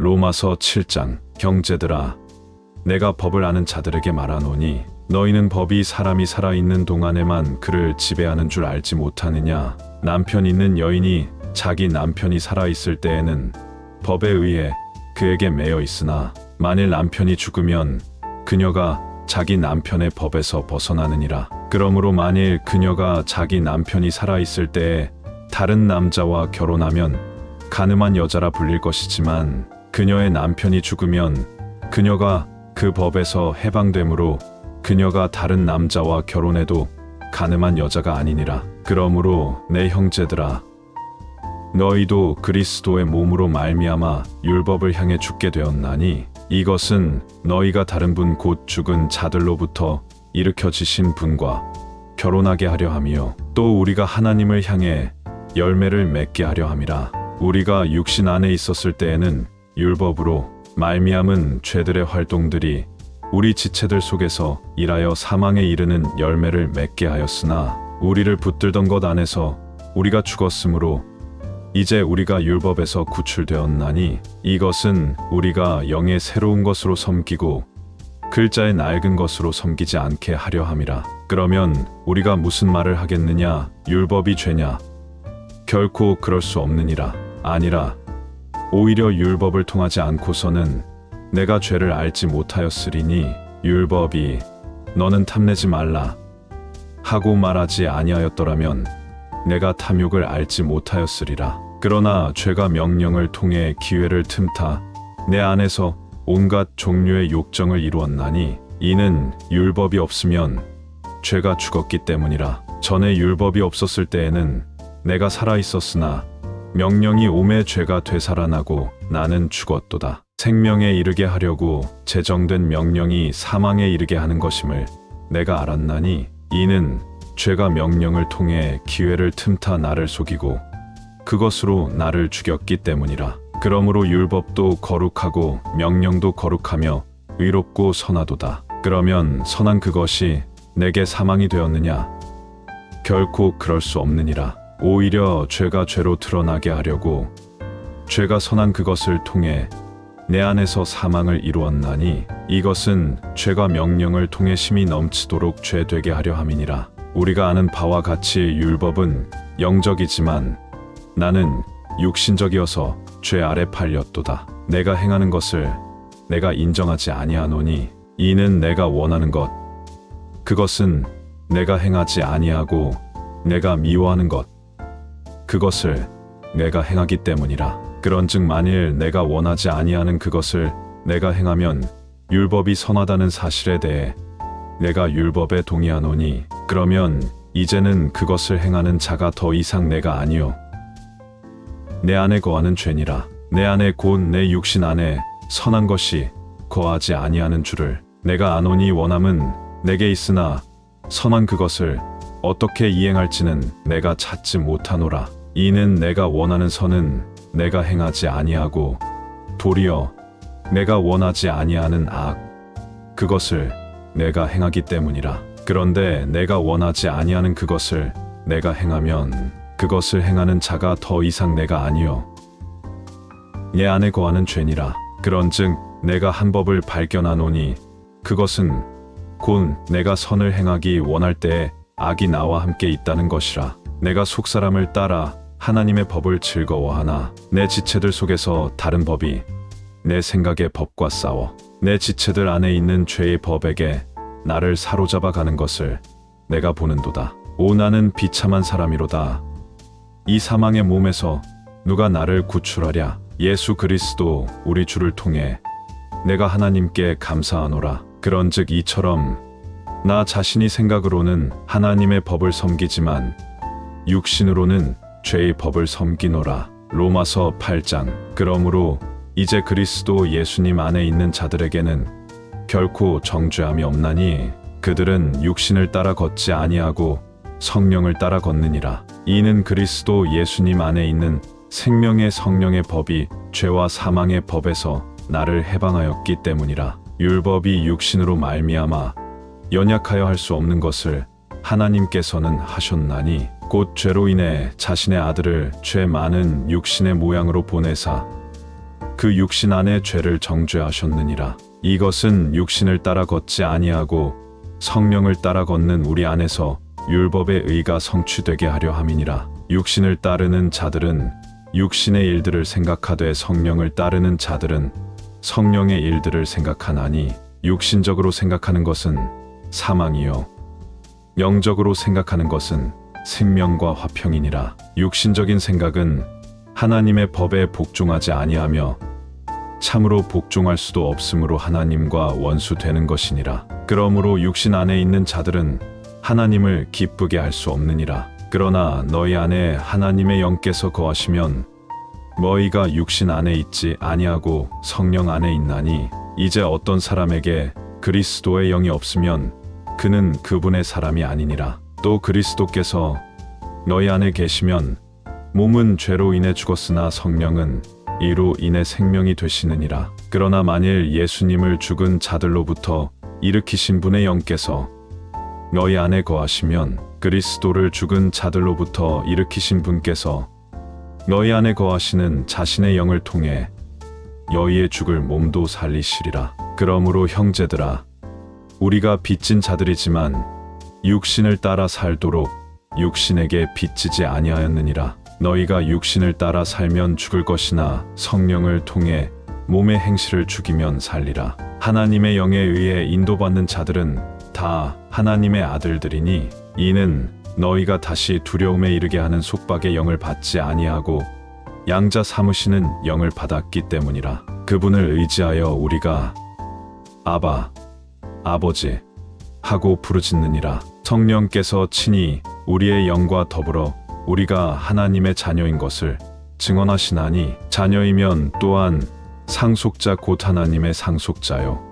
로마서 7장. 형제들아, 내가 법을 아는 자들에게 말하노니 너희는 법이 사람이 살아있는 동안에만 그를 지배하는 줄 알지 못하느냐. 남편 있는 여인이 자기 남편이 살아있을 때에는 법에 의해 그에게 매여 있으나 만일 남편이 죽으면 그녀가 자기 남편의 법에서 벗어나느니라. 그러므로 만일 그녀가 자기 남편이 살아있을 때에 다른 남자와 결혼하면 간음한 여자라 불릴 것이지만 그녀의 남편이 죽으면 그녀가 그 법에서 해방되므로 그녀가 다른 남자와 결혼해도 간음한 여자가 아니니라. 그러므로 내 형제들아, 너희도 그리스도의 몸으로 말미암아 율법을 향해 죽게 되었나니 이것은 너희가 다른 분 곧 죽은 자들로부터 일으켜지신 분과 결혼하게 하려 함이요 또 우리가 하나님을 향해 열매를 맺게 하려 함이라. 우리가 육신 안에 있었을 때에는 율법으로 말미암은 죄들의 활동들이 우리 지체들 속에서 일하여 사망에 이르는 열매를 맺게 하였으나 우리를 붙들던 것 안에서 우리가 죽었으므로 이제 우리가 율법에서 구출되었나니 이것은 우리가 영의 새로운 것으로 섬기고 글자의 낡은 것으로 섬기지 않게 하려 함이라. 그러면 우리가 무슨 말을 하겠느냐? 율법이 죄냐? 결코 그럴 수 없느니라. 아니라 오히려 율법을 통하지 않고서는 내가 죄를 알지 못하였으리니 율법이 너는 탐내지 말라 하고 말하지 아니하였더라면 내가 탐욕을 알지 못하였으리라. 그러나 죄가 명령을 통해 기회를 틈타 내 안에서 온갖 종류의 욕정을 이루었나니 이는 율법이 없으면 죄가 죽었기 때문이라. 전에 율법이 없었을 때에는 내가 살아 있었으나 명령이 오매 죄가 되살아나고 나는 죽었도다. 생명에 이르게 하려고 제정된 명령이 사망에 이르게 하는 것임을 내가 알았나니 이는 죄가 명령을 통해 기회를 틈타 나를 속이고 그것으로 나를 죽였기 때문이라. 그러므로 율법도 거룩하고 명령도 거룩하며 의롭고 선하도다. 그러면 선한 그것이 내게 사망이 되었느냐? 결코 그럴 수 없느니라. 오히려 죄가 죄로 드러나게 하려고 죄가 선한 그것을 통해 내 안에서 사망을 이루었나니 이것은 죄가 명령을 통해 심히 넘치도록 죄되게 하려 함이니라. 우리가 아는 바와 같이 율법은 영적이지만 나는 육신적이어서 죄 아래 팔렸도다. 내가 행하는 것을 내가 인정하지 아니하노니 이는 내가 원하는 것 그것은 내가 행하지 아니하고 내가 미워하는 것 그것을 내가 행하기 때문이라. 그런즉 만일 내가 원하지 아니하는 그것을 내가 행하면 율법이 선하다는 사실에 대해 내가 율법에 동의하노니 그러면 이제는 그것을 행하는 자가 더 이상 내가 아니요 내 안에 거하는 죄니라. 내 안에 곧 내 육신 안에 선한 것이 거하지 아니하는 줄을 내가 아노니 원함은 내게 있으나 선한 그것을 어떻게 이행할지는 내가 찾지 못하노라. 이는 내가 원하는 선은 내가 행하지 아니하고 도리어 내가 원하지 아니하는 악 그것을 내가 행하기 때문이라. 그런데 내가 원하지 아니하는 그것을 내가 행하면 그것을 행하는 자가 더 이상 내가 아니요 내 안에 거하는 죄니라. 그런즉 내가 한 법을 발견하노니 그것은 곧 내가 선을 행하기 원할 때에 악이 나와 함께 있다는 것이라. 내가 속사람을 따라 하나님의 법을 즐거워하나 내 지체들 속에서 다른 법이 내 생각의 법과 싸워 내 지체들 안에 있는 죄의 법에게 나를 사로잡아 가는 것을 내가 보는도다. 오 나는 비참한 사람이로다. 이 사망의 몸에서 누가 나를 구출하랴? 예수 그리스도 우리 주를 통해 내가 하나님께 감사하노라. 그런즉 이처럼 나 자신이 생각으로는 하나님의 법을 섬기지만 육신으로는 죄의 법을 섬기노라. 로마서 8장. 그러므로 이제 그리스도 예수님 안에 있는 자들에게는 결코 정죄함이 없나니 그들은 육신을 따라 걷지 아니하고 성령을 따라 걷느니라. 이는 그리스도 예수님 안에 있는 생명의 성령의 법이 죄와 사망의 법에서 나를 해방하였기 때문이라. 율법이 육신으로 말미암아 연약하여 할 수 없는 것을 하나님께서는 하셨나니 곧 죄로 인해 자신의 아들을 죄 많은 육신의 모양으로 보내사 그 육신 안에 죄를 정죄하셨느니라. 이것은 육신을 따라 걷지 아니하고 성령을 따라 걷는 우리 안에서 율법의 의가 성취되게 하려 함이니라. 육신을 따르는 자들은 육신의 일들을 생각하되 성령을 따르는 자들은 성령의 일들을 생각하나니 육신적으로 생각하는 것은 사망이요 영적으로 생각하는 것은 생명과 화평이니라. 육신적인 생각은 하나님의 법에 복종하지 아니하며 참으로 복종할 수도 없으므로 하나님과 원수되는 것이니라. 그러므로 육신 안에 있는 자들은 하나님을 기쁘게 할 수 없느니라. 그러나 너희 안에 하나님의 영께서 거하시면 너희가 육신 안에 있지 아니하고 성령 안에 있나니 이제 어떤 사람에게 그리스도의 영이 없으면 그는 그분의 사람이 아니니라. 또 그리스도께서 너희 안에 계시면 몸은 죄로 인해 죽었으나 성령은 이로 인해 생명이 되시느니라. 그러나 만일 예수님을 죽은 자들로부터 일으키신 분의 영께서 너희 안에 거하시면 그리스도를 죽은 자들로부터 일으키신 분께서 너희 안에 거하시는 자신의 영을 통해 너희의 죽을 몸도 살리시리라. 그러므로 형제들아, 우리가 빚진 자들이지만 육신을 따라 살도록 육신에게 빚지지 아니하였느니라. 너희가 육신을 따라 살면 죽을 것이나 성령을 통해 몸의 행실을 죽이면 살리라. 하나님의 영에 의해 인도받는 자들은 다 하나님의 아들들이니 이는 너희가 다시 두려움에 이르게 하는 속박의 영을 받지 아니하고 양자 삼으시는 영을 받았기 때문이라. 그분을 의지하여 우리가 아바, 아버지 하고 부르짖느니라. 성령께서 친히 우리의 영과 더불어 우리가 하나님의 자녀인 것을 증언하시나니 자녀이면 또한 상속자 곧 하나님의 상속자요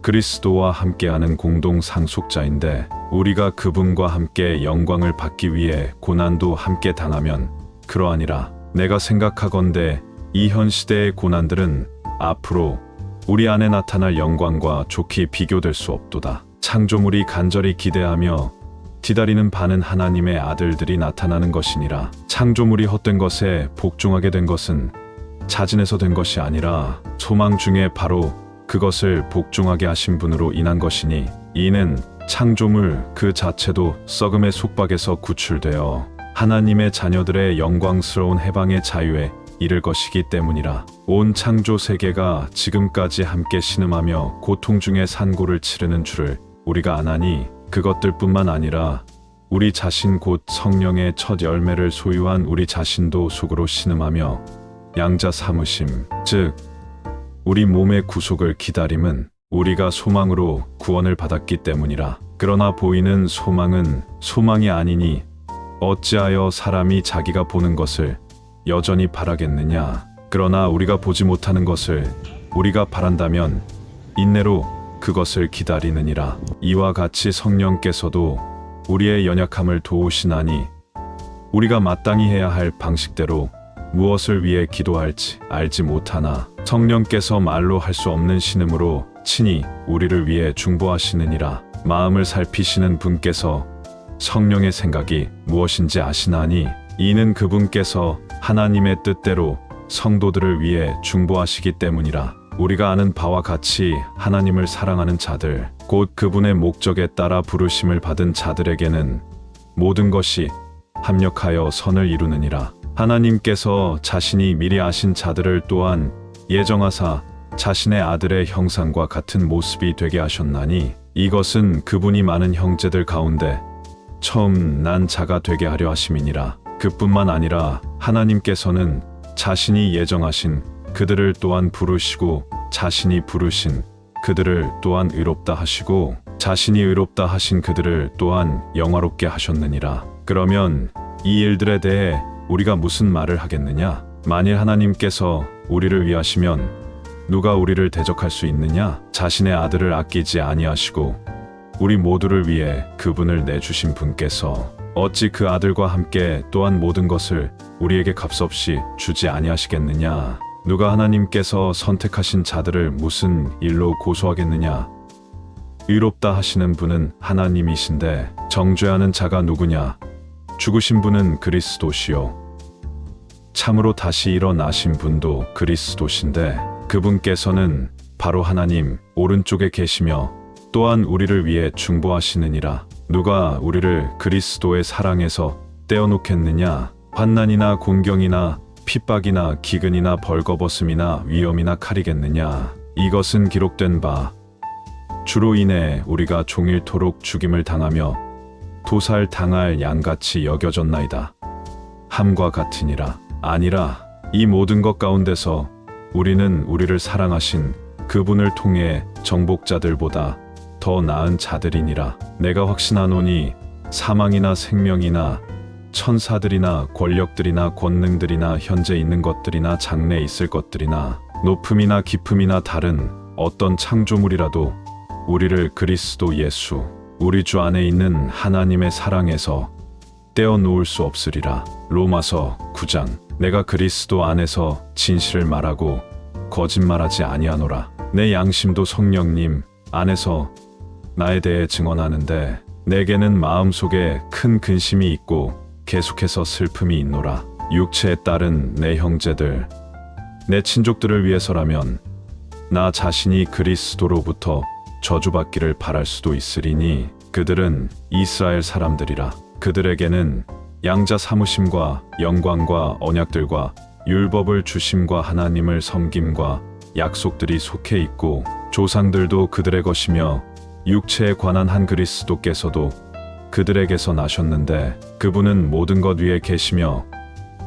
그리스도와 함께하는 공동 상속자인데 우리가 그분과 함께 영광을 받기 위해 고난도 함께 당하면 그러하니라. 내가 생각하건대 이 현 시대의 고난들은 앞으로 우리 안에 나타날 영광과 좋게 비교될 수 없도다. 창조물이 간절히 기대하며 기다리는 바는 하나님의 아들들이 나타나는 것이니라. 창조물이 헛된 것에 복종하게 된 것은 자진해서 된 것이 아니라 소망 중에 바로 그것을 복종하게 하신 분으로 인한 것이니 이는 창조물 그 자체도 썩음의 속박에서 구출되어 하나님의 자녀들의 영광스러운 해방의 자유에 이를 것이기 때문이라. 온 창조 세계가 지금까지 함께 신음하며 고통 중에 산고를 치르는 줄을 우리가 아나니 그것들뿐만 아니라 우리 자신 곧 성령의 첫 열매를 소유한 우리 자신도 속으로 신음하며 양자 삼으심 즉 우리 몸의 구속을 기다림은 우리가 소망으로 구원을 받았기 때문이라. 그러나 보이는 소망은 소망이 아니니 어찌하여 사람이 자기가 보는 것을 여전히 바라겠느냐. 그러나 우리가 보지 못하는 것을 우리가 바란다면 인내로 그것을 기다리느니라. 이와 같이 성령께서도 우리의 연약함을 도우시나니 우리가 마땅히 해야 할 방식대로 무엇을 위해 기도할지 알지 못하나 성령께서 말로 할 수 없는 신음으로 친히 우리를 위해 중보하시느니라. 마음을 살피시는 분께서 성령의 생각이 무엇인지 아시나니 이는 그분께서 하나님의 뜻대로 성도들을 위해 중보하시기 때문이라. 우리가 아는 바와 같이 하나님을 사랑하는 자들 곧 그분의 목적에 따라 부르심을 받은 자들에게는 모든 것이 합력하여 선을 이루느니라. 하나님께서 자신이 미리 아신 자들을 또한 예정하사 자신의 아들의 형상과 같은 모습이 되게 하셨나니 이것은 그분이 많은 형제들 가운데 처음 난 자가 되게 하려 하심이니라. 그뿐만 아니라 하나님께서는 자신이 예정하신 그들을 또한 부르시고 자신이 부르신 그들을 또한 의롭다 하시고 자신이 의롭다 하신 그들을 또한 영화롭게 하셨느니라. 그러면 이 일들에 대해 우리가 무슨 말을 하겠느냐? 만일 하나님께서 우리를 위하시면 누가 우리를 대적할 수 있느냐? 자신의 아들을 아끼지 아니하시고 우리 모두를 위해 그분을 내주신 분께서 어찌 그 아들과 함께 또한 모든 것을 우리에게 값없이 주지 아니하시겠느냐? 누가 하나님께서 선택하신 자들을 무슨 일로 고소하겠느냐? 의롭다 하시는 분은 하나님이신데 정죄하는 자가 누구냐? 죽으신 분은 그리스도시요 참으로 다시 일어나신 분도 그리스도신데 그분께서는 바로 하나님 오른쪽에 계시며 또한 우리를 위해 중보하시느니라. 누가 우리를 그리스도의 사랑에서 떼어놓겠느냐? 환난이나 공경이나 핍박이나 기근이나 벌거벗음이나 위험이나 칼이겠느냐? 이것은 기록된 바 주로 인해 우리가 종일토록 죽임을 당하며 도살 당할 양같이 여겨졌나이다. 함과 같으니라. 아니라 이 모든 것 가운데서 우리는 우리를 사랑하신 그분을 통해 정복자들보다 더 나은 자들이니라. 내가 확신하노니 사망이나 생명이나 천사들이나 권력들이나 권능들이나 현재 있는 것들이나 장래 있을 것들이나 높음이나 깊음이나 다른 어떤 창조물이라도 우리를 그리스도 예수 우리 주 안에 있는 하나님의 사랑에서 떼어놓을 수 없으리라. 로마서 9장. 내가 그리스도 안에서 진실을 말하고 거짓말하지 아니하노라. 내 양심도 성령님 안에서 나에 대해 증언하는데 내게는 마음속에 큰 근심이 있고 계속해서 슬픔이 있노라. 육체에 따른 내 형제들, 내 친족들을 위해서라면 나 자신이 그리스도로부터 저주받기를 바랄 수도 있으리니 그들은 이스라엘 사람들이라. 그들에게는 양자 사무심과 영광과 언약들과 율법을 주심과 하나님을 섬김과 약속들이 속해 있고 조상들도 그들의 것이며 육체에 관한 한 그리스도께서도 그들에게서 나셨는데 그분은 모든 것 위에 계시며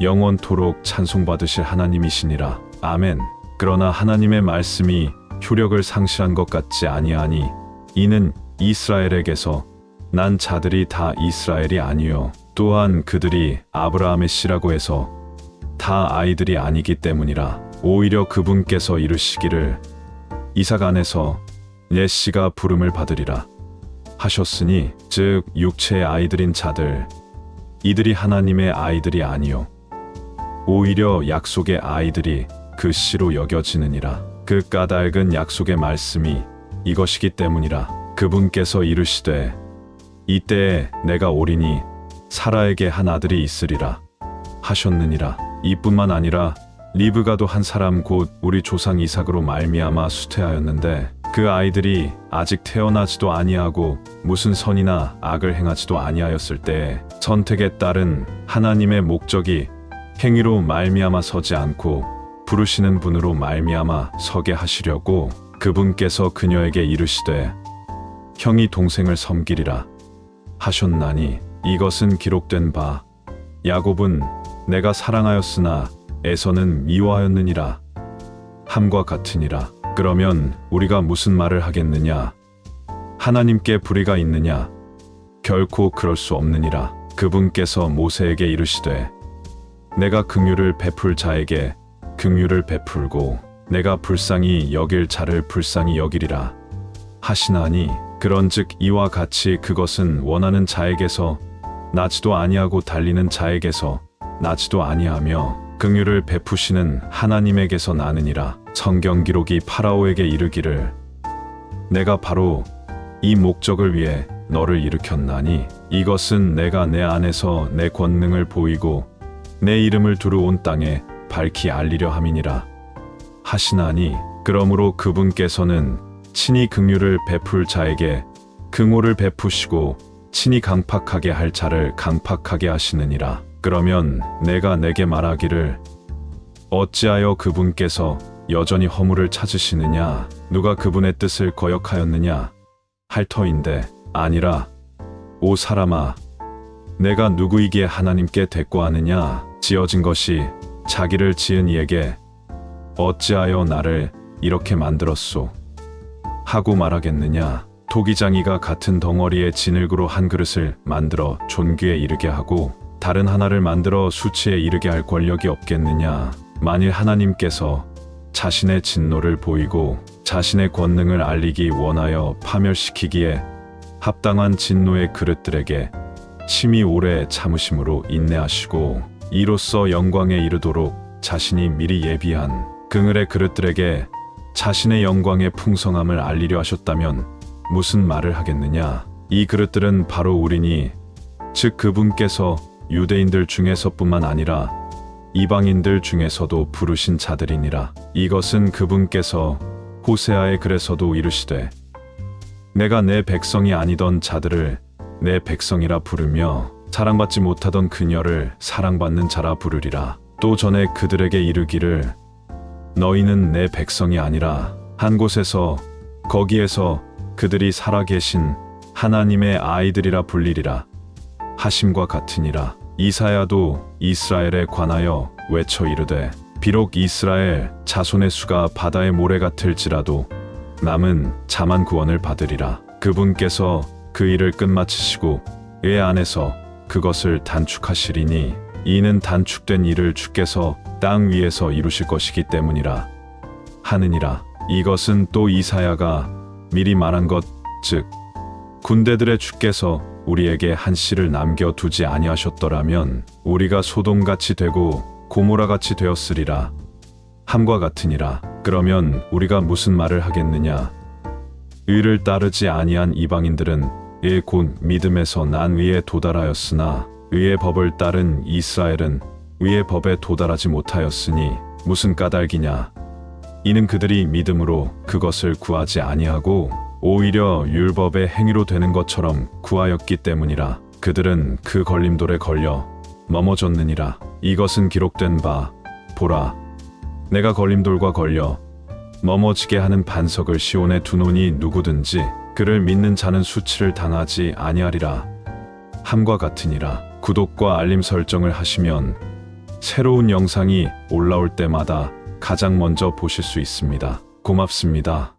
영원토록 찬송받으실 하나님이시니라. 아멘. 그러나 하나님의 말씀이 효력을 상실한 것 같지 아니하니 이는 이스라엘에게서 난 자들이 다 이스라엘이 아니요 또한 그들이 아브라함의 씨라고 해서 다 아이들이 아니기 때문이라. 오히려 그분께서 이르시기를 이삭 안에서 내 씨가 부름을 받으리라 하셨으니 즉 육체의 아이들인 자들 이들이 하나님의 아이들이 아니요 오히려 약속의 아이들이 그 씨로 여겨지느니라. 그 까닭은 약속의 말씀이 이것이기 때문이라. 그분께서 이르시되 이때에 내가 오리니 사라에게 한 아들이 있으리라 하셨느니라. 이뿐만 아니라 리브가도 한 사람 곧 우리 조상 이삭으로 말미암아 수태하였는데 그 아이들이 아직 태어나지도 아니하고 무슨 선이나 악을 행하지도 아니하였을 때에 선택에 따른 하나님의 목적이 행위로 말미암아 서지 않고 부르시는 분으로 말미암아 서게 하시려고 그분께서 그녀에게 이르시되 형이 동생을 섬기리라 하셨나니 이것은 기록된 바 야곱은 내가 사랑하였으나 에서는 미워하였느니라 함과 같으니라. 그러면 우리가 무슨 말을 하겠느냐? 하나님께 불의가 있느냐? 결코 그럴 수 없느니라. 그분께서 모세에게 이르시되 내가 긍휼을 베풀 자에게 긍휼을 베풀고 내가 불쌍히 여길 자를 불쌍히 여기리라 하시나니 그런즉 이와 같이 그것은 원하는 자에게서 나지도 아니하고 달리는 자에게서 나지도 아니하며 긍휼을 베푸시는 하나님에게서 나느니라. 성경 기록이 파라오에게 이르기를 내가 바로 이 목적을 위해 너를 일으켰나니 이것은 내가 내 안에서 내 권능을 보이고 내 이름을 두루 온 땅에 밝히 알리려 함이니라 하시나니 그러므로 그분께서는 친히 긍휼을 베풀 자에게 긍호를 베푸시고 친히 강팍하게 할 자를 강팍하게 하시느니라. 그러면 내가 내게 말하기를 어찌하여 그분께서 여전히 허물을 찾으시느냐? 누가 그분의 뜻을 거역하였느냐? 할 터인데 아니라 오 사람아 내가 누구이기에 하나님께 대꾸하느냐? 지어진 것이 자기를 지은 이에게 어찌하여 나를 이렇게 만들었소? 하고 말하겠느냐? 토기장이가 같은 덩어리의 진흙으로 한 그릇을 만들어 존귀에 이르게 하고 다른 하나를 만들어 수치에 이르게 할 권력이 없겠느냐? 만일 하나님께서 자신의 진노를 보이고 자신의 권능을 알리기 원하여 파멸시키기에 합당한 진노의 그릇들에게 심히 오래 참으심으로 인내하시고 이로써 영광에 이르도록 자신이 미리 예비한 긍휼의 그릇들에게 자신의 영광의 풍성함을 알리려 하셨다면 무슨 말을 하겠느냐? 이 그릇들은 바로 우리니 즉 그분께서 유대인들 중에서뿐만 아니라 이방인들 중에서도 부르신 자들이니라. 이것은 그분께서 호세아의 글에서도 이르시되 내가 내 백성이 아니던 자들을 내 백성이라 부르며 사랑받지 못하던 그녀를 사랑받는 자라 부르리라. 또 전에 그들에게 이르기를 너희는 내 백성이 아니라 한 곳에서 거기에서 그들이 살아계신 하나님의 아이들이라 불리리라 하심과 같으니라. 이사야도 이스라엘에 관하여 외쳐 이르되 비록 이스라엘 자손의 수가 바다의 모래 같을지라도 남은 자만 구원을 받으리라. 그분께서 그 일을 끝마치시고 의 안에서 그것을 단축하시리니 이는 단축된 일을 주께서 땅 위에서 이루실 것이기 때문이라 하느니라. 이것은 또 이사야가 미리 말한 것 즉 군대들의 주께서 우리에게 한 씨를 남겨두지 아니하셨더라면 우리가 소돔같이 되고 고모라같이 되었으리라 함과 같으니라. 그러면 우리가 무슨 말을 하겠느냐. 의를 따르지 아니한 이방인들은 의 곧 믿음에서 난 위에 도달하였으나 의의 법을 따른 이스라엘은 의의 법에 도달하지 못하였으니 무슨 까닭이냐. 이는 그들이 믿음으로 그것을 구하지 아니하고 오히려 율법의 행위로 되는 것처럼 구하였기 때문이라. 그들은 그 걸림돌에 걸려 넘어졌느니라. 이것은 기록된 바 보라 내가 걸림돌과 걸려 넘어지게 하는 반석을 시온에 두노니 누구든지 그를 믿는 자는 수치를 당하지 아니하리라 함과 같으니라. 구독과 알림 설정을 하시면 새로운 영상이 올라올 때마다 가장 먼저 보실 수 있습니다. 고맙습니다.